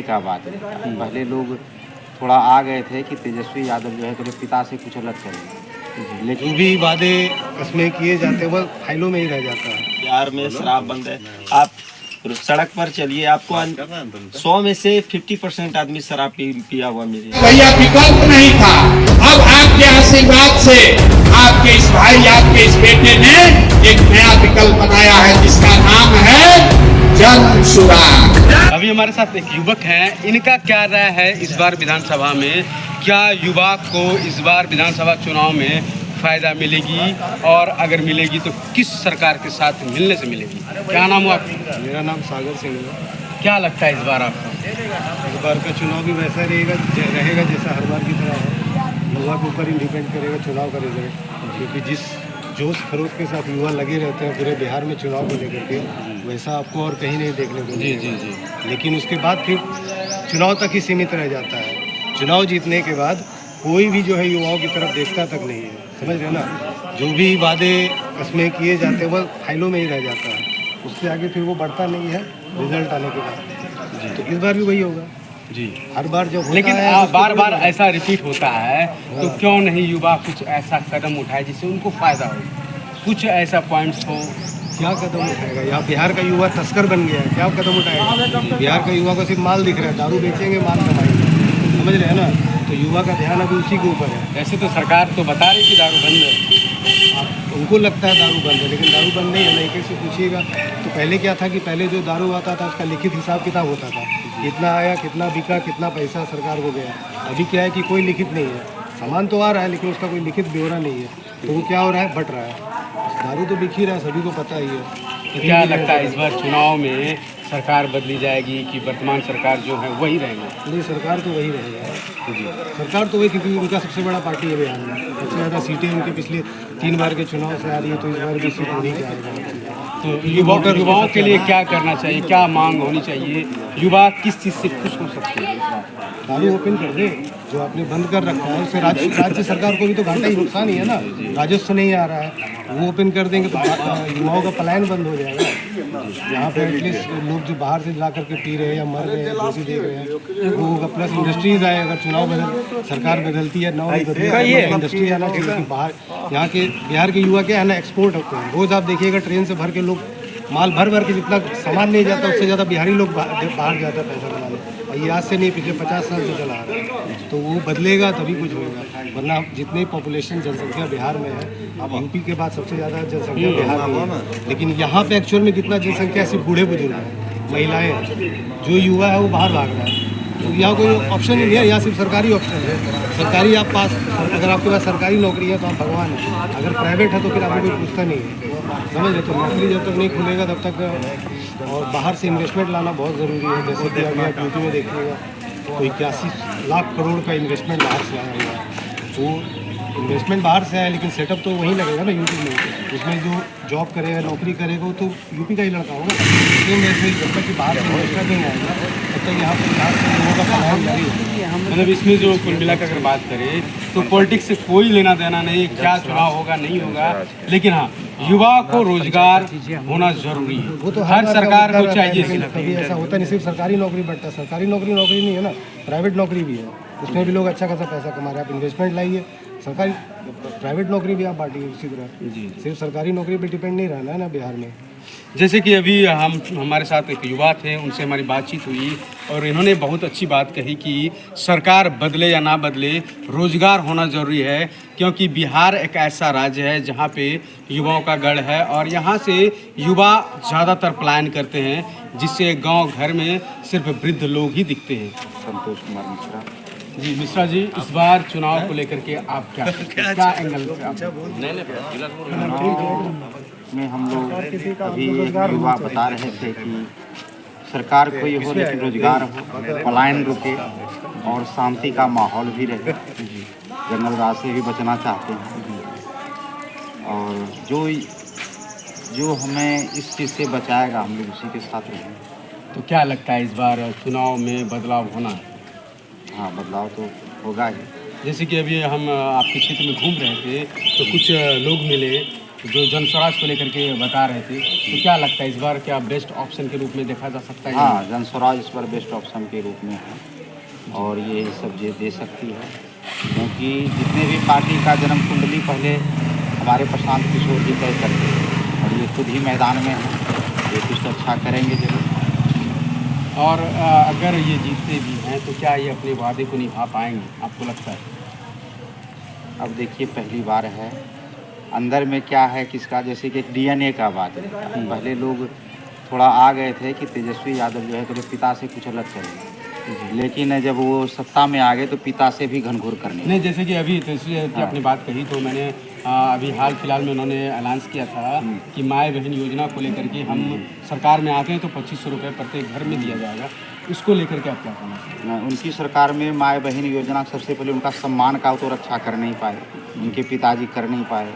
का बात है। पहले लोग थोड़ा आ गए थे कि तेजस्वी यादव जो है तेरे पिता से कुछ अलग करेंगे, लेकिन जो भी वादे कस्में किए जाते हैं वो फाइलों में ही रह जाता है। बिहार में शराब बंद है। आप सड़क पर चलिए, आपको 100 में से 50% आदमी शराब पिया हुआ मिलेगा। भैया विकल्प नहीं था। अब आपके आशीर्वाद से आपके इस भाई, आपके इस बेटे ने एक नया विकल्प बनाया है जिसका नाम है जन सुराग। अभी हमारे साथ एक युवक हैं, इनका क्या राय है इस बार विधानसभा में? क्या युवा को इस बार विधानसभा चुनाव में फायदा मिलेगी, और अगर मिलेगी तो किस सरकार के साथ मिलने से मिलेगी? क्या नाम हुआ आपका? मेरा नाम सागर सिंह है। क्या लगता है इस बार आपको? इस बार का चुनाव भी वैसा रहेगा जैसा हर बार की तरह है। युवा के ऊपर ही डिपेंड करेगा चुनाव का रिजल्ट, क्योंकि जिस जोश खरोश के साथ युवा लगे रहते हैं पूरे बिहार में चुनाव को लेकर के, वैसा आपको और कहीं नहीं देखने को मिलेगा। जी। लेकिन उसके बाद फिर चुनाव तक ही सीमित रह जाता है। चुनाव जीतने के बाद कोई भी जो है युवाओं की तरफ देखता तक नहीं है, समझ रहे ना। जो भी वादे कस्में किए जाते हैं वो फाइलों में ही रह जाता है, उससे आगे फिर वो बढ़ता नहीं है रिजल्ट आने के बाद। तो इस बार भी वही होगा जी। हर बार जब होता लेकिन है बार बार ऐसा रिपीट होता है, तो क्यों नहीं युवा कुछ ऐसा कदम उठाए जिससे उनको फायदा हो? कुछ ऐसा पॉइंट्स हो। क्या कदम उठाएगा? यहाँ बिहार का युवा तस्कर बन गया है, क्या कदम उठाएगा? बिहार का युवा को सिर्फ माल दिख रहा है, दारू बेचेंगे माल कमाएंगे, समझ रहे हैं ना। तो युवा का ध्यान अभी उसी के ऊपर है। वैसे तो सरकार तो बता रही कि दारू बंद है। उनको लगता है दारू बंद है, लेकिन दारू बंद नहीं है। लड़के से पूछिएगा तो पहले क्या था कि पहले जो दारू आता था उसका लिखित हिसाब किताब होता था, कितना आया, कितना बिका, कितना पैसा सरकार को गया। अभी क्या है कि कोई लिखित नहीं है, सामान तो आ रहा है लेकिन उसका कोई लिखित ब्यौरा नहीं है। तो वो क्या हो रहा है, बट रहा है। दारू तो बिक ही रहा है, सभी को पता ही है। तो क्या लगता है इस बार चुनाव में सरकार बदली जाएगी कि वर्तमान सरकार जो है वही रहेगी? नहीं, सरकार तो वही रहेगा। सरकार तो वही, क्योंकि उनका सबसे बड़ा पार्टी है बिहार में। सबसे ज़्यादा सीटें उनके पिछले 3 बार के चुनाव से आ रही है, तो इस बार भी सीट उन्हीं की आएगा। तो युवाओं के लिए क्या करना चाहिए, क्या मांग होनी चाहिए? युवा किस चीज़ से खुश हो सकते हैं? दारू ओपन कर दे, जो आपने बंद कर रखा है उससे राज्य सरकार को भी तो घाटा ही, नुकसान ही है ना। राजस्व नहीं आ रहा है, वो ओपन कर देंगे तो युवाओं का पलायन बंद हो जाएगा। यहाँ पे एटलीस्ट लोग जो बाहर से ला करके पी रहे हैं या मर रहे हैं, दोषी देख रहे हैं, वो होगा। प्लस इंडस्ट्रीज आए, अगर चुनाव सरकार बदलती है, नौ इंडस्ट्री आना चाहिए बाहर। यहाँ के बिहार के युवा क्या है ना, एक्सपोर्ट होते हैं। रोज़ आप देखिएगा ट्रेन से भर के लोग माल भर के जितना सामान नहीं जाता उससे ज़्यादा बिहारी लोग बाहर जाता है पैसा कमाने। ये आज से नहीं, पिछले 50 साल से चला आ रहा है। तो वो बदलेगा तभी कुछ होगा, वरना जितनी पॉपुलेशन जनसंख्या बिहार में है, अब यूपी के बाद सबसे ज़्यादा जनसंख्या बिहार में है, लेकिन यहाँ पे एक्चुअल में कितना जनसंख्या सिर्फ बूढ़े बुजुर्ग हैं, महिलाएँ हैं। जो युवा है वो बाहर भाग रहा है। तो यहाँ कोई ऑप्शन नहीं है, यहाँ सिर्फ सरकारी ऑप्शन है। सरकारी आप पास, अगर आपके पास सरकारी नौकरी है तो आप भगवान हैं। अगर प्राइवेट है तो फिर आपको कोई पूछता नहीं है, समझ रहे। तो नौकरी जब तक नहीं खुलेगा तब तक, और बाहर से इन्वेस्टमेंट लाना बहुत ज़रूरी है। जैसे कि अभी आप यूपी में देखिएगा तो 81 लाख करोड़ का इन्वेस्टमेंट बाहर से आया हुआ है। तो इन्वेस्टमेंट बाहर से आया, लेकिन सेटअप तो वहीं लगेगा ना यूपी में। उसमें जो जॉब करेगा, नौकरी करेगा, वो तो यूपी का ही लड़का होगा। सेम ऐसे ही जब तक कि बाहर से इन्वेस्टर नहीं आएगा तब तक यहाँ पर बिहार से लोगों का पलायन जारी है। मतलब इसमें जो कुल मिलाकर अगर बात करें तो पॉलिटिक्स से कोई लेना देना नहीं, क्या चुनाव होगा नहीं होगा, लेकिन हाँ, युवा को रोजगार होना जरूरी है। वो तो हर सरकार को चाहिए। कभी ऐसा होता नहीं सिर्फ सरकारी नौकरी बढ़ता है। सरकारी नौकरी नहीं है ना, प्राइवेट नौकरी भी है, उसमें भी लोग अच्छा खासा पैसा कमा रहे हैं। आप इन्वेस्टमेंट लाइए, सरकारी प्राइवेट नौकरी भी आप बांटिए उसी तरह। सिर्फ सरकारी नौकरी पर डिपेंड नहीं रहना है ना बिहार में। जैसे कि अभी हमारे साथ एक युवा थे, उनसे हमारी बातचीत हुई और इन्होंने बहुत अच्छी बात कही कि सरकार बदले या ना बदले, रोजगार होना ज़रूरी है, क्योंकि बिहार एक ऐसा राज्य है जहाँ पे युवाओं का गढ़ है और यहाँ से युवा ज़्यादातर पलायन करते हैं, जिससे गांव घर में सिर्फ वृद्ध लोग ही दिखते हैं। संतोष कुमार मिश्रा जी। मिश्रा जी, इस बार चुनाव को लेकर के आप क्या एंगल से आप? में हम लोग अभी युवा बता रहे थे कि सरकार कोई हो लेकिन रोजगार हो, पलायन रुके और शांति का माहौल भी रहे। जंगल राज से भी बचना चाहते हैं, और जो हमें इस चीज़ से बचाएगा हम लोग उसी के साथ रहेंगे। तो क्या लगता है इस बार चुनाव में बदलाव होना है? हाँ, बदलाव तो होगा ही। जैसे कि अभी हम आपके क्षेत्र में घूम रहे थे तो कुछ लोग मिले जो जन स्वराज को लेकर के बता रहे थे, तो क्या लगता है इस बार क्या बेस्ट ऑप्शन के रूप में देखा जा सकता है? हाँ, जन स्वराज इस बार बेस्ट ऑप्शन के रूप में है और ये सब दे सकती है, क्योंकि जितने भी पार्टी का जन्म कुंडली पहले हमारे प्रशांत किशोर जी तय करते हैं और ये खुद ही मैदान में हैं, ये कुछ तो अच्छा करेंगे जरूर। और अगर ये जीतते भी हैं तो क्या ये अपने वादे को निभा पाएंगे, आपको लगता है? अब देखिए, पहली बार है, अंदर में क्या है किसका, जैसे कि एक डीएनए का बात है। पहले लोग थोड़ा आ गए थे कि तेजस्वी यादव जो है तो पिता से कुछ अलग करेंगे, लेकिन जब वो सत्ता में आ गए तो पिता से भी घनघोर करने नहीं, जैसे कि अभी तेजस्वी की अपनी बात कही तो मैंने अभी हाल फिलहाल में उन्होंने ऐलान किया था कि माए बहन योजना को लेकर के हम सरकार में आते हैं तो 2500 रुपये प्रत्येक घर में दिया जाएगा, इसको लेकर के आप क्या कहना चाहते हैं? उनकी सरकार में माए बहन योजना सबसे पहले उनका सम्मान का तो रक्षा कर नहीं पाए, उनके पिताजी कर नहीं पाए,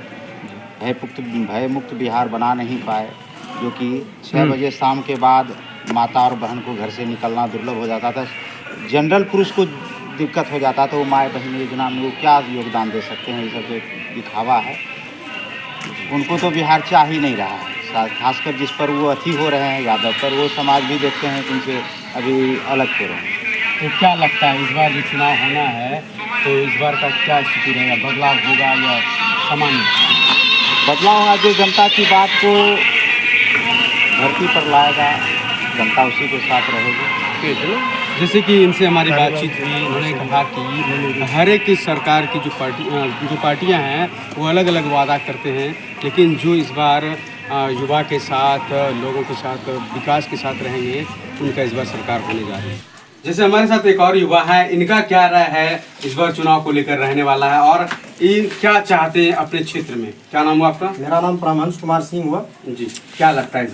भय मुक्त बिहार बना नहीं पाए, जो कि 6 बजे शाम के बाद माता और बहन को घर से निकलना दुर्लभ हो जाता था, जनरल पुरुष को दिक्कत हो जाता था। वो माए बहन योजना में वो क्या योगदान दे सकते हैं, ये सब जो दिखावा है। उनको तो बिहार चाह ही नहीं रहा है, खासकर जिस पर वो अति हो रहे हैं यादव पर, वो समाज भी देखते हैं कि उनसे अभी अलग हो रहे हैं। तो क्या लगता है इस बार जो चुनाव होना है तो इस बार का क्या स्थिति रहेगा, बदलाव होगा या सामान्य? बदलाव होगा, जो जनता की बात को धरती पर लाएगा, जनता उसी के साथ रहेगी। जैसे कि इनसे हमारी बातचीत हुई, उन्होंने कहा कि हर एक सरकार की जो पार्टियां हैं वो अलग अलग वादा करते हैं, लेकिन जो इस बार युवा के साथ, लोगों के साथ, विकास के साथ रहेंगे, उनका इस बार सरकार होने जा रही है। जैसे हमारे साथ एक और युवा है, इनका क्या राय है इस बार चुनाव को लेकर रहने वाला है और ये क्या चाहते हैं अपने क्षेत्र में? क्या नाम हुआ आपका? मेरा नाम परमहंस कुमार सिंह हुआ जी। क्या लगता है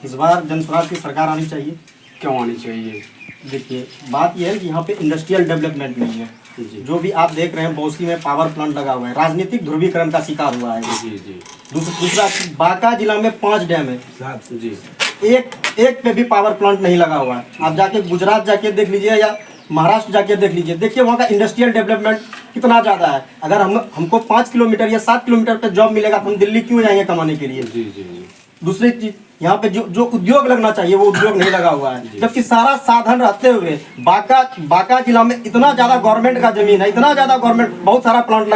इस बार जन स्वराज की सरकार आनी चाहिए? क्यों आनी चाहिए? देखिए, बात यह है कि यहाँ पे इंडस्ट्रियल डेवलपमेंट नहीं है। जो भी आप देख रहे हैं, बौसी में पावर प्लांट लगा हुआ है, राजनीतिक ध्रुवीकरण का शिकार हुआ है। जी। दूसरा, बांका जिला में 5 डैम है, जी। एक पे भी पावर प्लांट नहीं लगा हुआ है। आप जाके गुजरात जाके देख लीजिए या महाराष्ट्र जाके देख लीजिए, देखिए वहाँ का इंडस्ट्रियल डेवलपमेंट कितना ज़्यादा है। अगर हमको 5 किलोमीटर या 7 किलोमीटर पे जॉब मिलेगा तो हम दिल्ली क्यों जाएंगे कमाने के लिए? जी। दूसरी चीज, यहाँ पे जो उद्योग लगना चाहिए वो उद्योग नहीं लगा हुआ है, जबकि सारा साधन रहते हुए बांका जिला में इतना ज्यादा गवर्नमेंट का जमीन है, इतना ज्यादा गवर्नमेंट, बहुत सारा प्लांट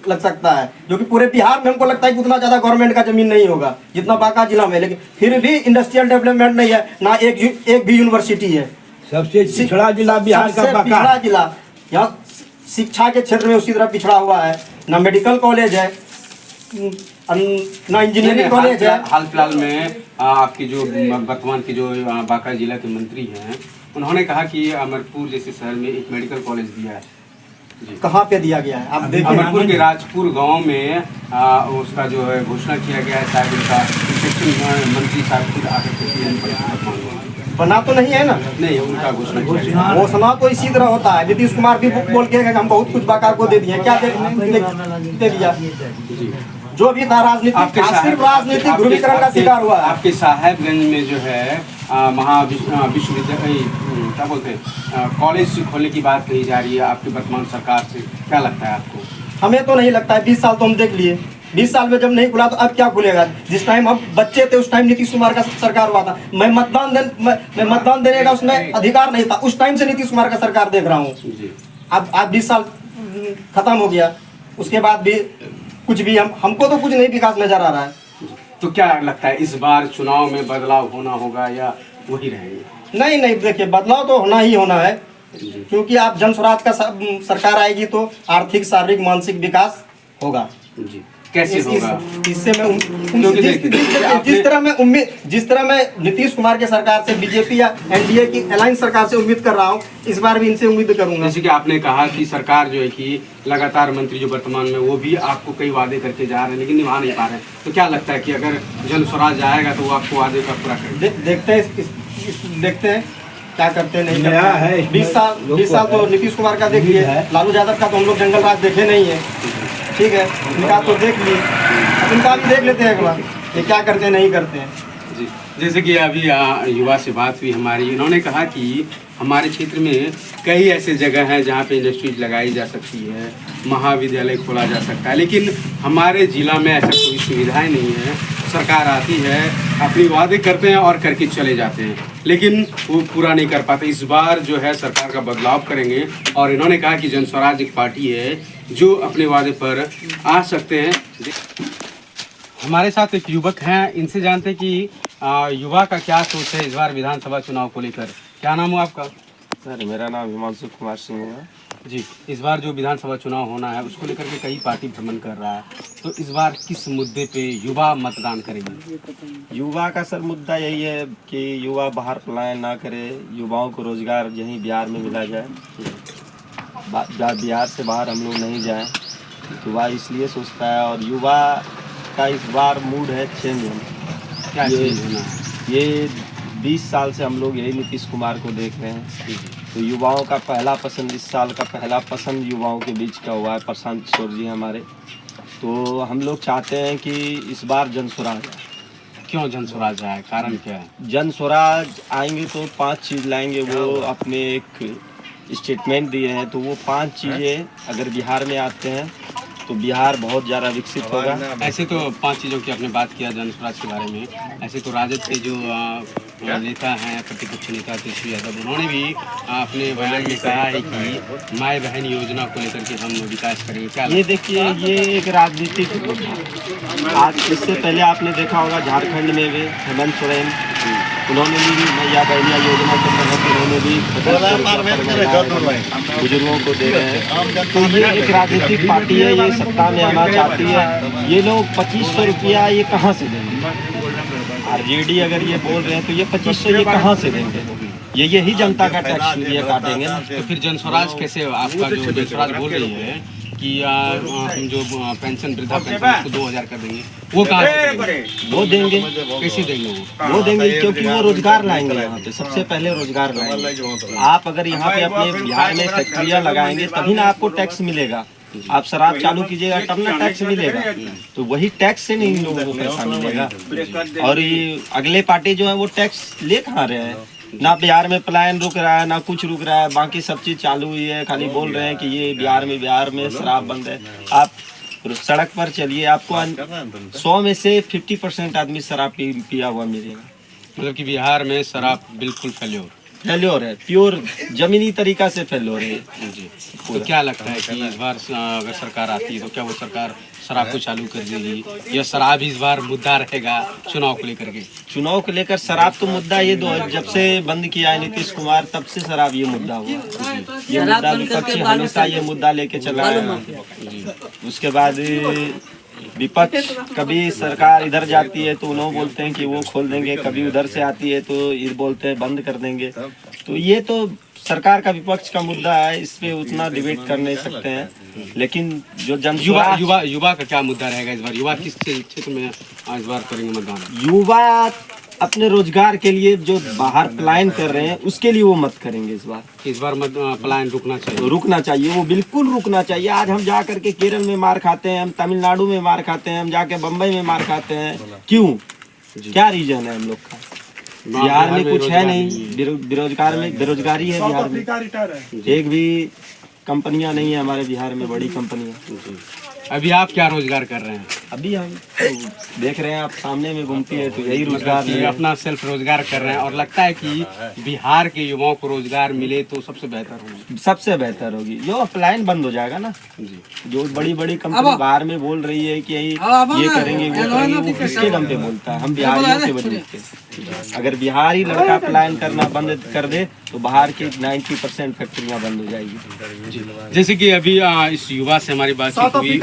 लग सकता है, जो कि पूरे बिहार में हमको लगता है कि उतना ज्यादा गवर्नमेंट का जमीन नहीं होगा जितना बांका जिला में। लेकिन फिर भी इंडस्ट्रियल डेवलपमेंट नहीं है, ना एक भी यूनिवर्सिटी है। सबसे पिछड़ा जिला बिहार का पिछड़ा जिला, यहाँ शिक्षा के क्षेत्र में उसी तरह पिछड़ा हुआ है, ना मेडिकल कॉलेज है, ना इंजीनियरिंग कॉलेज है। हाल फिलहाल में आपकी जो वर्तमान की जो बांका जिला के मंत्री हैं, उन्होंने कहा कि अमरपुर जैसे शहर में एक मेडिकल कॉलेज दिया है। कहाँ पे दिया गया है? आप देखिए, अमरपुर के राजपुर गांव में उसका जो है घोषणा किया गया है। शायद उनका मंत्री साहब खुद आकर बना तो नहीं है ना? नहीं, उनका घोषणा किया गया। घोषणा तो इसी तरह होता है। नीतीश कुमार भी बोल के हम बहुत कुछ बांका को दे दिए, क्या दे दिया? जो भी था राजनीतिक ध्रुवीकरण का शिकार हुआ है। आपके साहेबगंज में जो है विश्वविद्यालय क्या बोलते हैं कॉलेज खोलने की बात कही जा रही है आपकी वर्तमान सरकार से, क्या लगता है आपको? हमें तो नहीं लगता है। 20 साल तो हम देख लिए, 20 साल में जब नहीं खुला तो अब क्या खुलेगा? जिस टाइम हम बच्चे थे उस टाइम नीतीश कुमार का सरकार हुआ था। मैं मतदान देने का उसमें अधिकार नहीं था, उस टाइम से नीतीश कुमार का सरकार देख रहा हूँ। अब 20 साल खत्म हो गया, उसके बाद भी कुछ भी हमको तो कुछ नहीं विकास नजर आ रहा है। तो क्या लगता है इस बार चुनाव में बदलाव होना होगा या वही रहेंगे? नहीं, देखिए, बदलाव तो होना ही होना है, क्योंकि आप जन स्वराज का सरकार आएगी तो आर्थिक, शारीरिक, मानसिक विकास होगा। जी। कैसे होगा? इससे मैं जिस तरह मैं नीतीश कुमार के सरकार से, बीजेपी या एनडीए की अलायंस सरकार से उम्मीद कर रहा हूँ, इस बार भी इनसे उम्मीद करूंगा। जैसे कि आपने कहा कि सरकार जो है कि लगातार मंत्री जो वर्तमान में वो भी आपको कई वादे करके जा रहे हैं लेकिन निभा नहीं पा रहे हैं, तो क्या लगता है कि अगर जन स्वराज आएगा तो वो आपको वादे का पूरा करेंगे? देखते हैं क्या करते हैं, नहीं करते हैं। 20 साल तो नीतीश कुमार का देख लिए, लालू यादव का तो हम लोग जंगल राज देखे नहीं है, ठीक है, इनका तो देख लिए, अब इनका भी देख लेते हैं एक बार, ये क्या करते हैं नहीं करते हैं। जी। जैसे कि अभी युवा से बात हुई हमारी, उन्होंने कहा कि हमारे क्षेत्र में कई ऐसे जगह हैं जहाँ पे इंडस्ट्रीज लगाई जा सकती है, महाविद्यालय खोला जा सकता है, लेकिन हमारे ज़िला में ऐसा कोई सुविधाएं नहीं है। सरकार आती है, अपनी वादे करते हैं और करके चले जाते हैं, लेकिन वो पूरा नहीं कर पाते। इस बार जो है सरकार का बदलाव करेंगे और इन्होंने कहा कि जन स्वराज एक पार्टी है जो अपने वादे पर आ सकते हैं। हमारे साथ एक युवक हैं, इनसे जानते हैं कि युवा का क्या सोच है इस बार विधानसभा चुनाव को लेकर। क्या नाम हो आपका? सर मेरा नाम हिमांशु कुमार सिंह है जी। इस बार जो विधानसभा चुनाव होना है उसको लेकर के कई पार्टी भ्रमण कर रहा है, तो इस बार किस मुद्दे पे युवा मतदान करेंगे? युवा का सर मुद्दा यही है कि युवा बाहर पलायन ना करे, युवाओं को रोजगार यहीं बिहार में मिला जाए, बिहार से बाहर हम लोग नहीं जाएं। युवा इसलिए सोचता है, और युवा का इस बार मूड है चेंज होना। क्या चेंज होना है? ये 20 साल से हम लोग यही नीतीश कुमार को देख रहे हैं, तो युवाओं का पहला पसंद, इस साल का पहला पसंद युवाओं के बीच का हुआ है प्रशांत किशोर जी हमारे। तो हम लोग चाहते हैं कि इस बार जन स्वराज आए। क्यों जन स्वराज आए, कारण क्या है? जन स्वराज आएंगे तो 5 चीज़ लाएंगे, वो अपने एक स्टेटमेंट दिए हैं, तो वो 5 चीज़ें अगर बिहार में आते हैं तो बिहार बहुत ज़्यादा विकसित होगा। ऐसे तो 5 चीज़ों की आपने बात किया जन स्वराज के बारे में, ऐसे तो राजद के जो नेता हैं, प्रतिपक्ष नेता तेजस्वी यादव, उन्होंने भी अपने बयान में कहा है कि माई बहन योजना को लेकर के हम विकास करेंगे। क्या ये देखिए, ये एक राजनीतिक आज, इससे पहले आपने देखा होगा झारखंड में भी हेमंत सोरेन, उन्होंने भी मैया बहनिया योजना के तहत उन्होंने भी बुजुर्गों को दे रहे हैं। तो ये एक राजनीतिक पार्टी है, ये सत्ता में आना चाहती है। ये लोग 2500 रुपया ये कहाँ से देंगे? आरजेडी अगर ये बोल रहे हैं तो ये 2500 ये कहाँ से देंगे? ये यही जनता का टैक्स ये काटेंगे ना। तो फिर जन स्वराज कैसे? आपका जो जन स्वराज बोल रही है कि हम जो पेंशन, वृद्धा पेंशन उसको 2000 कर देंगे, वो कहाँ से देंगे? वो देंगे। कैसे देंगे? वो देंगे क्योंकि वो रोजगार लाएंगे यहाँ पे, सबसे पहले रोजगार लाएंगे। आप अगर यहाँ पे अपने बिहार में फैक्ट्रियाँ लगाएंगे तभी ना आपको टैक्स मिलेगा। आप शराब चालू कीजिएगा तब ना टैक्स मिलेगा, तो वही टैक्स से नहीं लोगों को पैसा मिलेगा। और ये अगले पार्टी जो है वो टैक्स ले कहाँ रहे हैं? ना बिहार में पलायन रुक रहा है, ना कुछ रुक रहा है, बाकी सब चीज़ चालू हुई है। खाली बोल रहे हैं कि ये बिहार में शराब बंद है। आप सड़क पर चलिए, आपको 100 में से 50% आदमी शराब पिया हुआ मिलेगा। मतलब कि बिहार में शराब बिल्कुल फेल्योर है, प्योर जमीनी तरीका से फेल्योर है जी। तो क्या लगता है कि इस बार अगर सरकार आती है तो क्या वो सरकार शराब को चालू कर देगी, या शराब इस बार मुद्दा रहेगा चुनाव को लेकर के? चुनाव को लेकर शराब तो मुद्दा ये जब से बंद किया है नीतीश कुमार तब से शराब ये मुद्दा हुआ। ये मुद्दा विपक्षी हमेशा ये मुद्दा लेके चला है। उसके बाद विपक्ष, कभी सरकार इधर जाती है तो उन्होंने बोलते हैं कि वो खोल देंगे, कभी उधर से आती है तो ये बोलते हैं बंद कर देंगे। तो ये तो सरकार का विपक्ष का मुद्दा है, इस पे उतना डिबेट कर नहीं सकते हैं। लेकिन जो जन युवा का क्या मुद्दा रहेगा इस बार? युवा किस क्षेत्र में इस बार करेंगे मतदान? युवा अपने रोजगार के लिए जो बाहर पलायन कर रहे हैं उसके लिए वो मत करेंगे इस बार पलायन रुकना चाहिए। रुकना चाहिए, वो बिल्कुल रुकना चाहिए। आज हम जा करके केरल में मार खाते हैं, हम तमिलनाडु में मार खाते हैं, हम जाके बम्बई में मार खाते हैं। क्यों? क्या रीजन है हम लोग का? बिहार में कुछ है नहीं, बेरोजगारी है बिहार में। एक भी कंपनियां नहीं है हमारे बिहार में, बड़ी कंपनियां। अभी आप क्या रोजगार कर रहे हैं? अभी हम तो देख रहे हैं, आप सामने में घूमती है तो यही रोजगार है। अपना सेल्फ रोजगार कर रहे हैं, और लगता है कि बिहार के युवाओं को रोजगार मिले तो सबसे बेहतर होगी। सबसे बेहतर होगी। जो पलायन बंद हो जाएगा ना जी, जो बड़ी बड़ी कंपनी बाहर में बोल रही है कि ये करेंगे वो करेंगे, वो किसके दम पे बोलता है? हम बिहारियों के वजह से। अगर बिहारी लड़का पलायन करना बंद कर दे तो बाहर की 90% फैक्ट्रियाँ बंद हो जाएगी। जैसे कि अभी इस युवा से हमारी बातचीत हुई,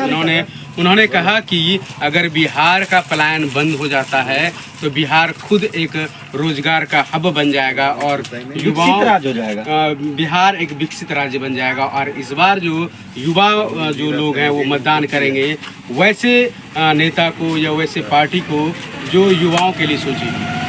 उन्होंने कहा कि अगर बिहार का पलायन बंद हो जाता है तो बिहार खुद एक रोजगार का हब बन जाएगा और युवाओं राज्य हो जाएगा। बिहार एक विकसित राज्य बन जाएगा। और इस बार जो युवा जो लोग हैं वो मतदान करेंगे वैसे नेता को या वैसे पार्टी को जो युवाओं के लिए सोचेगी।